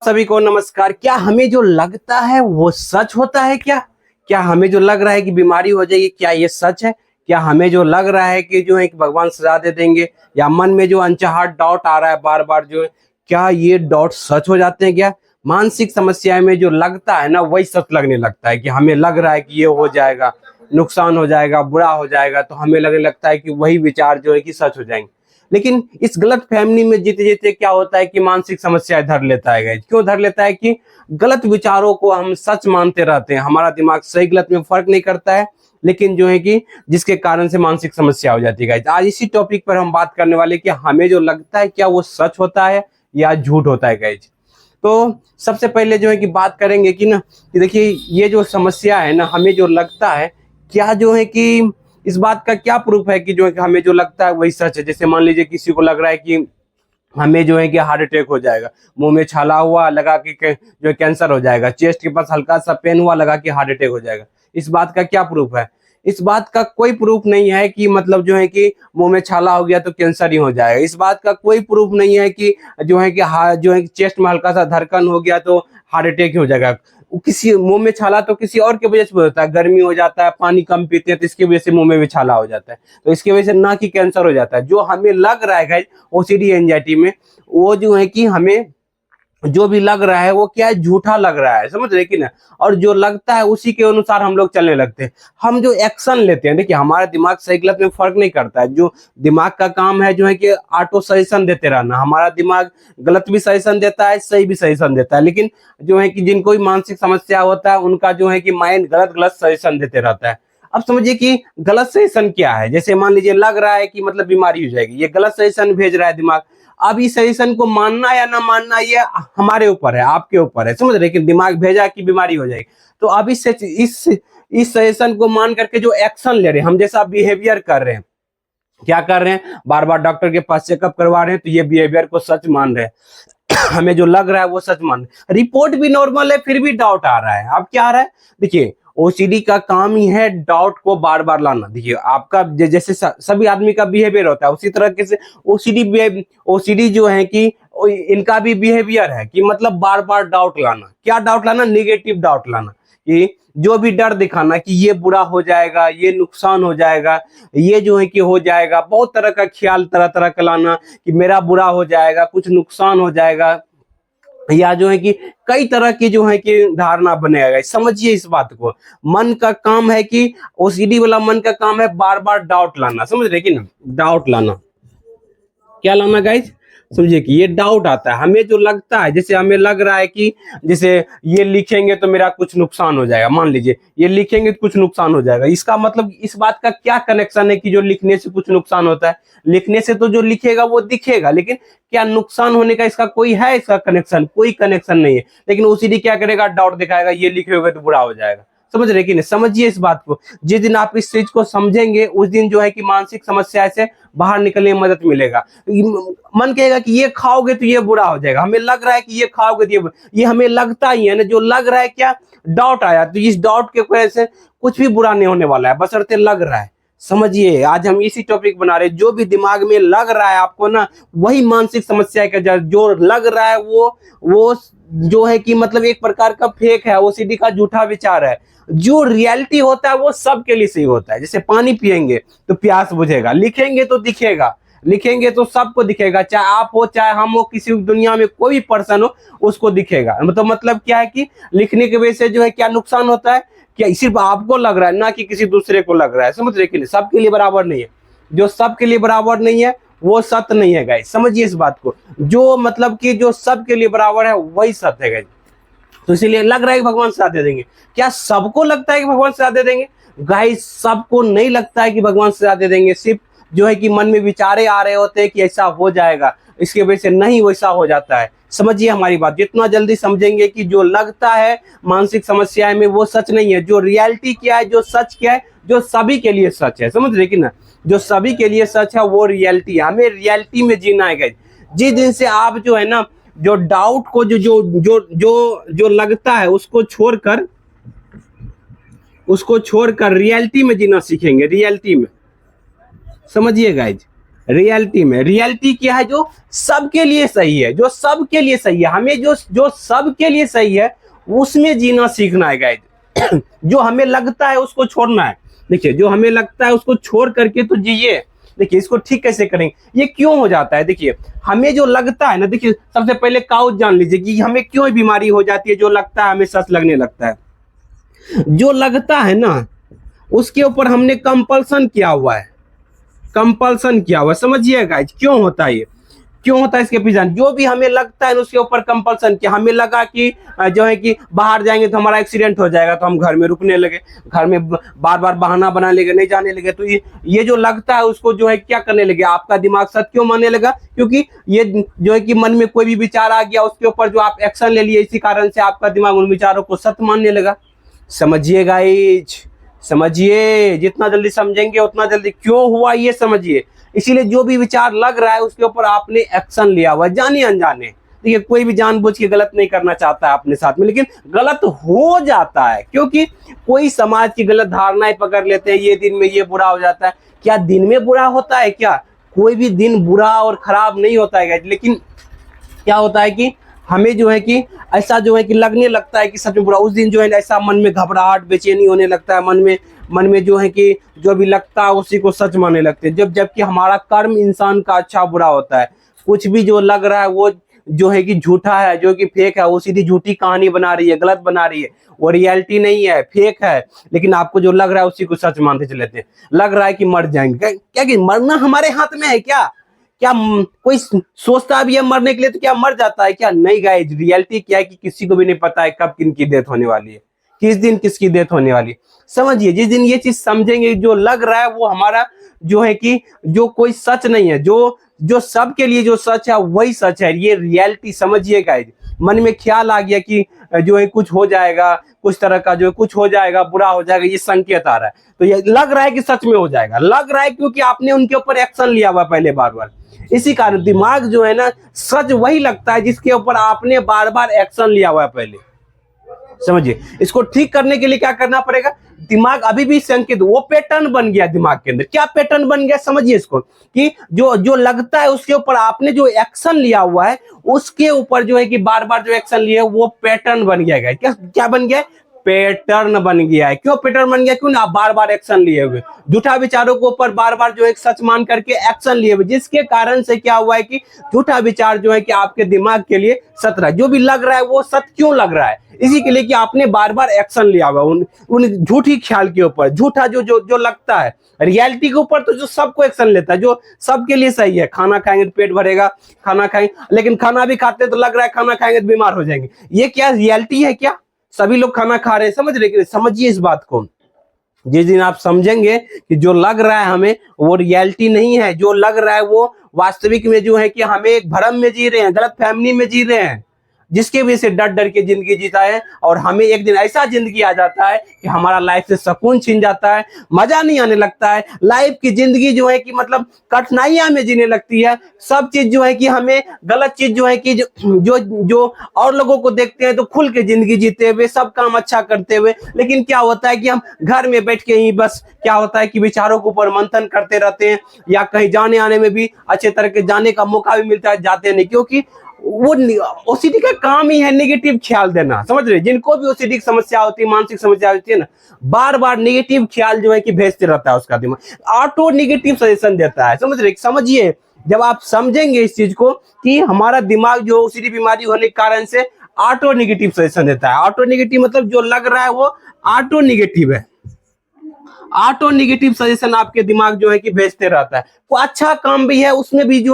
सभी को नमस्कार। क्या हमें जो लगता है वो सच होता है क्या? क्या हमें जो लग रहा है कि बीमारी हो जाएगी, क्या ये सच है? क्या हमें जो लग रहा है कि जो है कि भगवान सजा दे देंगे, या मन में जो अनचाहा डाउट आ रहा है बार बार जो है, क्या ये डाउट सच हो जाते हैं क्या? मानसिक समस्याएं में जो लगता है ना वही सच लगने लगता है कि हमें लग रहा है कि ये हो जाएगा, नुकसान हो जाएगा, बुरा हो जाएगा, तो हमें लगने लगता है कि वही विचार जो है कि सच हो जाएंगे। लेकिन इस गलत फहमी में जीते जीते क्या होता है कि मानसिक समस्या धर लेता है। क्यों धर लेता है? कि गलत विचारों को हम सच मानते रहते हैं, हमारा दिमाग सही गलत में फर्क नहीं करता है, लेकिन जो है कि जिसके कारण से मानसिक समस्या हो जाती है। आज इसी टॉपिक पर हम बात करने वाले कि हमें जो लगता है क्या वो सच होता है या झूठ होता है गाइज। तो सबसे पहले जो है कि बात करेंगे कि ना कि देखिए ये जो समस्या है ना, हमें जो लगता है क्या जो है कि इस बात का क्या प्रूफ है कि जो है कि हमें जो लगता है वही सच है। जैसे मान लीजिए किसी को लग रहा है कि हमें जो है कि हार्ट अटैक हो जाएगा, मुंह में छाला हुआ लगा के जो है कैंसर हो जाएगा, चेस्ट के पास हल्का सा पेन हुआ लगा कि हार्ट अटैक हो जाएगा। इस बात का क्या प्रूफ है? इस बात का कोई प्रूफ नहीं है कि मतलब जो है कि मुंह में छाला हो गया तो कैंसर ही हो जाएगा। इस बात का कोई प्रूफ नहीं है कि जो है कि जो है चेस्ट में हल्का सा धड़कन हो गया तो हार्ट अटैक ही हो जाएगा। किसी मुंह में छाला तो किसी और की वजह से होता है, गर्मी हो जाता है, पानी कम पीते हैं तो इसकी वजह से मुंह में भी छाला हो जाता है, तो इसकी वजह से ना कि कैंसर हो जाता है। जो हमें लग रहा है ओसीडी एंजाइटी में, वो जो है कि हमें जो भी लग रहा है वो क्या है, झूठा लग रहा है, समझ रहे कि ना। और जो लगता है उसी के अनुसार हम लोग चलने लगते हैं। हम जो एक्शन लेते हैं, देखिए हमारा दिमाग सही गलत में फर्क नहीं करता है। जो दिमाग का काम है जो है कि ऑटो सजेशन देते रहना। हमारा दिमाग गलत भी सजेशन देता है, सही भी सजेशन देता है, लेकिन जो है कि जिनको भी मानसिक समस्या होता है उनका जो है कि माइंड गलत गलत सजेशन देते रहता है। अब समझिए कि गलत सजेशन क्या है। जैसे मान लीजिए लग रहा है कि मतलब बीमारी हो जाएगी, ये गलत सजेशन भेज रहा है दिमाग। अब इस सजेशन को मानना या ना मानना ये हमारे ऊपर है, आपके ऊपर है, समझ रहे कि दिमाग भेजा कि बीमारी हो जाएगी। तो अब इस सजेशन को मान करके जो एक्शन ले रहे हैं, हम जैसा बिहेवियर कर रहे हैं, क्या कर रहे हैं, बार बार डॉक्टर के पास चेकअप करवा रहे हैं, तो ये बिहेवियर को सच मान रहे हैं। हमें जो लग रहा है वो सच मान रहे हैं। रिपोर्ट भी नॉर्मल है फिर भी डाउट आ रहा है। अब क्या आ रहा है, देखिए ओसीडी का काम ही है डाउट को बार बार लाना। देखिए आपका जैसे सभी आदमी का बिहेवियर होता है उसी तरह से ओसीडी जो है कि इनका भी बिहेवियर है कि मतलब बार बार डाउट लाना। क्या डाउट लाना? निगेटिव डाउट लाना, कि जो भी डर दिखाना कि ये बुरा हो जाएगा, ये नुकसान हो जाएगा, ये जो है कि हो जाएगा। बहुत तरह का ख्याल तरह तरह का लाना कि मेरा बुरा हो जाएगा, कुछ नुकसान हो जाएगा, या जो है कि कई तरह की जो है कि धारणा बनेगा। समझिए इस बात को। मन का काम है कि ओसीडी वाला मन का काम है बार बार डाउट लाना, समझ रहे कि ना, डाउट लाना। क्या लाना गाइज? समझिए कि ये डाउट आता है, हमें जो लगता है, जैसे हमें लग रहा है कि जैसे ये लिखेंगे तो मेरा कुछ नुकसान हो जाएगा। मान लीजिए ये लिखेंगे तो कुछ नुकसान हो जाएगा, इसका मतलब इस बात का क्या कनेक्शन है कि जो लिखने से कुछ नुकसान होता है? लिखने से तो जो लिखेगा वो दिखेगा, लेकिन क्या नुकसान होने का इसका कोई है, इसका कनेक्शन? कोई कनेक्शन नहीं है। लेकिन ओसीडी क्या करेगा? डाउट दिखाएगा, ये लिखे हुए तो बुरा हो जाएगा। समझ रहे कि नहीं? समझिए इस बात को। जिस दिन आप इस चीज को समझेंगे उस दिन जो है कि मानसिक समस्या से बाहर निकलने में मदद मिलेगा। मन कहेगा कि ये खाओगे तो ये बुरा हो जाएगा, हमें लग रहा है कि ये खाओगे तो ये हमें लगता ही है ना। जो लग रहा है क्या, डाउट आया, तो इस डाउट के वजह से कुछ भी बुरा नहीं होने वाला है, बशर्ते लग रहा है। समझिए आज हम इसी टॉपिक बना रहे हैं। जो भी दिमाग में लग रहा है आपको ना, वही मानसिक समस्या का जो लग रहा है वो जो है कि मतलब एक प्रकार का फेक है, ओसीडी का झूठा विचार है। जो रियलिटी होता है वो सबके लिए सही होता है। जैसे पानी पिएंगे तो प्यास बुझेगा, लिखेंगे तो दिखेगा, लिखेंगे तो सबको दिखेगा, चाहे आप हो चाहे हम हो, किसी दुनिया में कोई भी पर्सन हो उसको दिखेगा। मतलब क्या है कि लिखने की वजह से जो है क्या नुकसान होता है? क्या सिर्फ आपको लग रहा है, ना कि किसी दूसरे को लग रहा है। समझ रहे कि नहीं? सबके लिए बराबर नहीं है। जो सबके लिए बराबर नहीं है वो सत्य नहीं है गाइस। समझिए इस बात को। जो मतलब कि जो सबके लिए बराबर है वही सत्य है गाइस। तो इसीलिए लग रहा है कि भगवान सजा दे देंगे। क्या सबको लगता है कि भगवान सजा दे देंगे? गाइस सबको नहीं लगता है कि भगवान सजा दे देंगे। सिर्फ जो है कि मन में विचारे आ रहे होते हैं कि ऐसा हो जाएगा, इसकी वजह से नहीं वैसा हो जाता है। समझिए हमारी बात। जितना जल्दी समझेंगे कि जो लगता है मानसिक समस्याएं में वो सच नहीं है, जो रियलिटी क्या है, जो सच क्या है, जो सभी के लिए सच है। समझ रहे कि ना, जो सभी के लिए सच है वो रियलिटी है। हमें रियलिटी में जीना है गाइस। जिस दिन से आप जो है ना, जो डाउट को जो जो जो जो जो लगता है उसको छोड़कर रियलिटी में जीना सीखेंगे, रियलिटी में। समझिए गाइज, रियलिटी में, रियलिटी क्या है? जो सबके लिए सही है, जो सबके लिए सही है, हमें जो जो सबके लिए सही है उसमें जीना सीखना है गाइस। जो हमें लगता है उसको छोड़ना है। देखिए, जो हमें लगता है उसको छोड़ करके तो जिए। देखिए, इसको ठीक कैसे करेंगे? ये क्यों हो जाता है? देखिए, हमें जो लगता है ना, देखिए सबसे पहले काउच जान लीजिए कि हमें क्यों बीमारी हो जाती है। जो लगता है हमें सच लगने लगता है। जो लगता है ना उसके ऊपर हमने कंपल्सन किया हुआ है, कंपल्सन किया हुआ है। समझिए गाइस, क्यों होता है ये, क्यों होता है इसके पीछे? जो भी हमें लगता है उसके ऊपर कंपल्सन किया। हमें लगा कि जो है कि बाहर जाएंगे तो हमारा एक्सीडेंट हो जाएगा, तो हम घर में रुकने लगे, घर में बार बार बहाना बना लेंगे, नहीं जाने लगे। तो ये जो लगता है उसको जो है क्या करने लगे? आपका दिमाग सच क्यों मानने लगा? क्योंकि ये जो है कि मन में कोई भी विचार आ गया, उसके ऊपर जो आप एक्शन ले लिए, इसी कारण से आपका दिमाग उन विचारों को सत्य मानने लगा। समझिए गाइज, समझिए, जितना जल्दी समझेंगे उतना जल्दी। क्यों हुआ ये समझिए। इसीलिए जो भी विचार लग रहा है उसके ऊपर आपने एक्शन लिया हुआ, जाने अनजाने। देखिए, कोई भी जानबूझ के गलत नहीं करना चाहता है अपने साथ में, लेकिन गलत हो जाता है क्योंकि कोई समाज की गलत धारणाएं पकड़ लेते हैं। ये दिन में ये बुरा हो जाता है। क्या दिन में बुरा होता है? क्या कोई भी दिन बुरा और खराब नहीं होता है, लेकिन क्या होता है कि हमें जो है कि ऐसा जो है कि लगने लगता है कि सच में बुरा। उस दिन जो है ऐसा मन में घबराहट, बेचैनी होने लगता है। मन में जो है कि जो भी लगता है उसी को सच मानने लगते हैं। जबकि हमारा कर्म इंसान का अच्छा बुरा होता है। कुछ भी जो लग रहा है वो जो है कि झूठा है, जो कि फेक है, वो सीधी झूठी कहानी बना रही है, गलत बना रही है। वो रियलिटी नहीं है, फेक है। लेकिन आपको जो लग रहा है उसी को सच मानते चले जाते हैं। लग रहा है कि मर जाएंगे, क्या कि मरना हमारे हाथ में है क्या? क्या कोई सोचता भी है मरने के लिए तो क्या मर जाता है क्या? नहीं गाइस, रियलिटी क्या है कि किसी को भी नहीं पता है कब किन की डेथ होने वाली है, किस दिन किसकी डेथ होने वाली है। समझिए, जिस दिन ये चीज समझेंगे, जो लग रहा है वो हमारा जो है कि जो कोई सच नहीं है, जो जो सबके लिए जो सच है वही सच है, ये रियलिटी। समझिए गाइस, मन में ख्याल आ गया कि जो है कुछ हो जाएगा, कुछ तरह का जो कुछ हो जाएगा, बुरा हो जाएगा, ये संकेत आ रहा है, तो ये लग रहा है कि सच में हो जाएगा। लग रहा है क्योंकि आपने उनके ऊपर एक्शन लिया हुआ पहले बार बार। इसी कारण दिमाग जो है ना, सच वही लगता है जिसके ऊपर आपने बार बार एक्शन लिया हुआ है पहले। समझिए, इसको ठीक करने के लिए क्या करना पड़ेगा? दिमाग अभी भी संकेत, वो पैटर्न बन गया दिमाग के अंदर। क्या पैटर्न बन गया? समझिए इसको कि जो जो लगता है उसके ऊपर आपने जो एक्शन लिया हुआ है, उसके ऊपर जो है कि बार बार जो एक्शन लिया वो पैटर्न बन गया। क्या क्या बन गया? पैटर्न बन गया है। क्यों पैटर्न बन गया? क्यों ना? आप बार बार एक्शन लिए हुए, झूठा विचारों के ऊपर बार बार जो एक सच मान करके एक्शन लिए हुए, जिसके कारण से क्या हुआ है कि झूठा विचार जो है कि आपके दिमाग के लिए सच रहा है। जो भी लग रहा है वो सच क्यों लग रहा है? इसी के लिए कि आपने बार बार एक्शन लिया हुआ उन झूठी ख्याल के ऊपर। झूठा जो जो जो लगता है, रियलिटी के ऊपर तो जो सबको एक्शन लेता है, जो सबके लिए सही है। खाना खाएंगे तो पेट भरेगा, खाना खाएंगे, लेकिन खाना भी खाते तो लग रहा है खाना खाएंगे तो बीमार हो जाएंगे। ये क्या रियलिटी है? क्या सभी लोग खाना खा रहे हैं? समझ रहे? समझिए इस बात को। जिस दिन आप समझेंगे कि जो लग रहा है हमें वो रियलिटी नहीं है, जो लग रहा है वो वास्तविक में जो है कि हमें एक भ्रम में जी रहे हैं, गलत फहमी में जी रहे हैं, जिसके वजह से डर डर के जिंदगी जीता है। और हमें एक दिन ऐसा जिंदगी आ जाता है कि हमारा लाइफ से सुकून छिन जाता है, मजा नहीं आने लगता है। लाइफ की जिंदगी जो है कि मतलब कठिनाइयां में जीने लगती है। सब चीज जो है कि हमें गलत चीज जो है कि जो और लोगों को देखते हैं तो खुल के जिंदगी जीते हुए, सब काम अच्छा करते हुए, लेकिन क्या होता है कि हम घर में बैठ के ही बस क्या होता है कि विचारों के ऊपर मंथन करते रहते हैं, या कहीं जाने आने में भी अच्छे तरह के जाने का मौका भी मिलता है, जाते नहीं, क्योंकि वो ओसीडी का काम ही है नेगेटिव ख्याल देना। समझ रहे? जिनको भी ओसीडी की समस्या होती है, मानसिक समस्या होती है ना, बार बार नेगेटिव ख्याल जो है कि भेजते रहता है उसका दिमाग, ऑटो नेगेटिव सजेशन देता है। समझ रहे? समझिए, जब आप समझेंगे इस चीज को कि हमारा दिमाग जो ओसीडी बीमारी होने के कारण से ऑटो नेगेटिव सजेशन देता है। ऑटो नेगेटिव मतलब जो लग रहा है वो ऑटो नेगेटिव है। ऑटो नेगेटिव सजेशन आपके दिमाग जो है कि भेजते रहता है। वो अच्छा काम भी है, उसमें भी जो